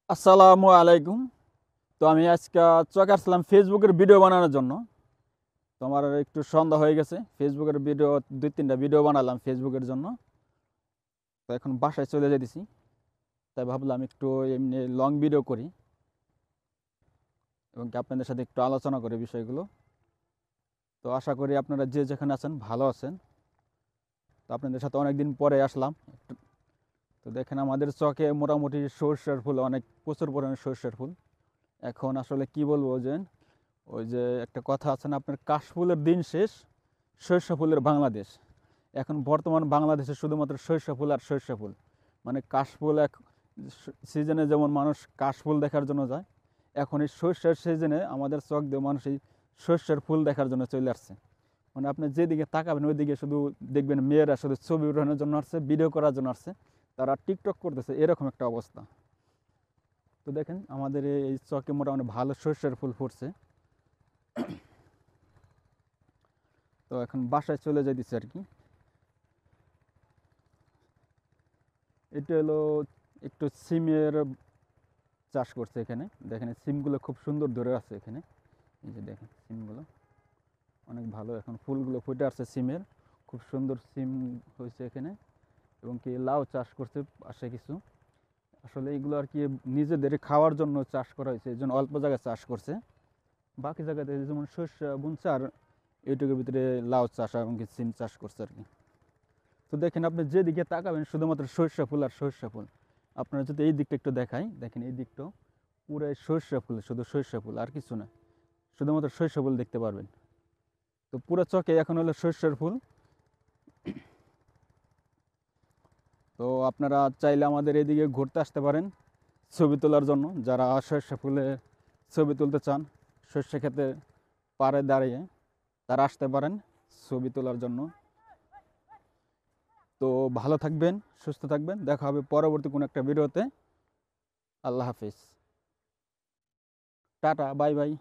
আসসালামু আলাইকুম। তো আমি আজকে চকে আসলাম ফেসবুকের ভিডিও বানানোর জন্য। তো আমার একটু সন্ধ্যা হয়ে গেছে, ফেসবুকের ভিডিও 2-3টা ভিডিও বানালাম ফেসবুকের জন্য। তো এখন বাসায় চলে যেতেছি, তাই ভাবলাম একটু এমনি লং ভিডিও করি এবং কি আপনাদের সাথে একটু আলোচনা করি বিষয়গুলো। তো আশা করি আপনারা যে যেখানে আছেন ভালো আছেন। তো আপনাদের সাথে অনেকদিন পরে আসলাম। তো দেখেন আমাদের চকে মোটামুটি সর্ষের ফুল অনেক প্রচুর পরিমাণে সর্ষের ফুল। এখন আসলে কি বলবো যে ওই যে একটা কথা আছে না, আপনার কাশফুলের দিন শেষ, সরিষা ফুলের বাংলাদেশ। এখন বর্তমান বাংলাদেশে শুধুমাত্র সরিষা ফুল আর সরিষা ফুল। মানে কাশফুল এক সিজনে যেমন মানুষ কাশফুল দেখার জন্য যায়, এখন এই সরিষার সিজনে আমাদের চক দিয়ে মানুষ এই সরিষার ফুল দেখার জন্য চলে আসছে। মানে আপনি যেদিকে তাকাবেন ওইদিকে শুধু দেখবেন মেয়েরা শুধু ছবি উঠানোর জন্য আসছে, ভিডিও করার জন্য আসছে, তারা টিকটক করতেছে, এরকম একটা অবস্থা। তো দেখেন আমাদের এই চকে মোটামুটি ভালো সরিষার ফুল ফুটছে। তো এখন বাসায় চলে যাইতেছি আর কি। এটা হলো একটু সিমের চাষ করছে এখানে। দেখেন সিমগুলো খুব সুন্দর ধরে আছে এখানে। এই যে দেখেন সিমগুলো অনেক ভালো, এখন ফুলগুলো ফুটে আসছে সিমের, খুব সুন্দর সিম হয়েছে এখানে। এবং কি লাউ চাষ করছে পাশে কিছু। আসলে এগুলো আর কি নিজেদের খাওয়ার জন্য চাষ করা হয়েছে, এই জন্য অল্প জায়গায় চাষ করছে। বাকি জায়গাতে যেমন শস্য বুনছে, আর এইটুকুর ভিতরে লাউ চাষ এবং কি সিম চাষ করছে আর কি। তো দেখেন আপনি যেদিকে তাকাবেন শুধুমাত্র সরিষা ফুল আর সরিষা ফুল। আপনারা যদি এই দিকটা একটু দেখাই, দেখেন এই দিকটাও পুরো সরিষা ফুল, শুধু সরিষা ফুল আর কিছু না, শুধুমাত্র সরিষা ফুল দেখতে পারবেন। তো পুরো চকে এখন হলো সরিষার ফুল। তো আপনারা চাইলে আমাদের এদিকে ঘুরতে আসতে পারেন ছবি তোলার জন্য, যারা সরিষা ফুলে ছবি তুলতে চান সরিষা খেতে পাড়ে দাঁড়িয়ে, তারা আসতে পারেন ছবি তোলার জন্য। তো ভালো থাকবেন, সুস্থ থাকবেন, দেখা হবে পরবর্তী কোনো একটা ভিডিওতে। আল্লাহ হাফিজ, টাটা, বাই বাই।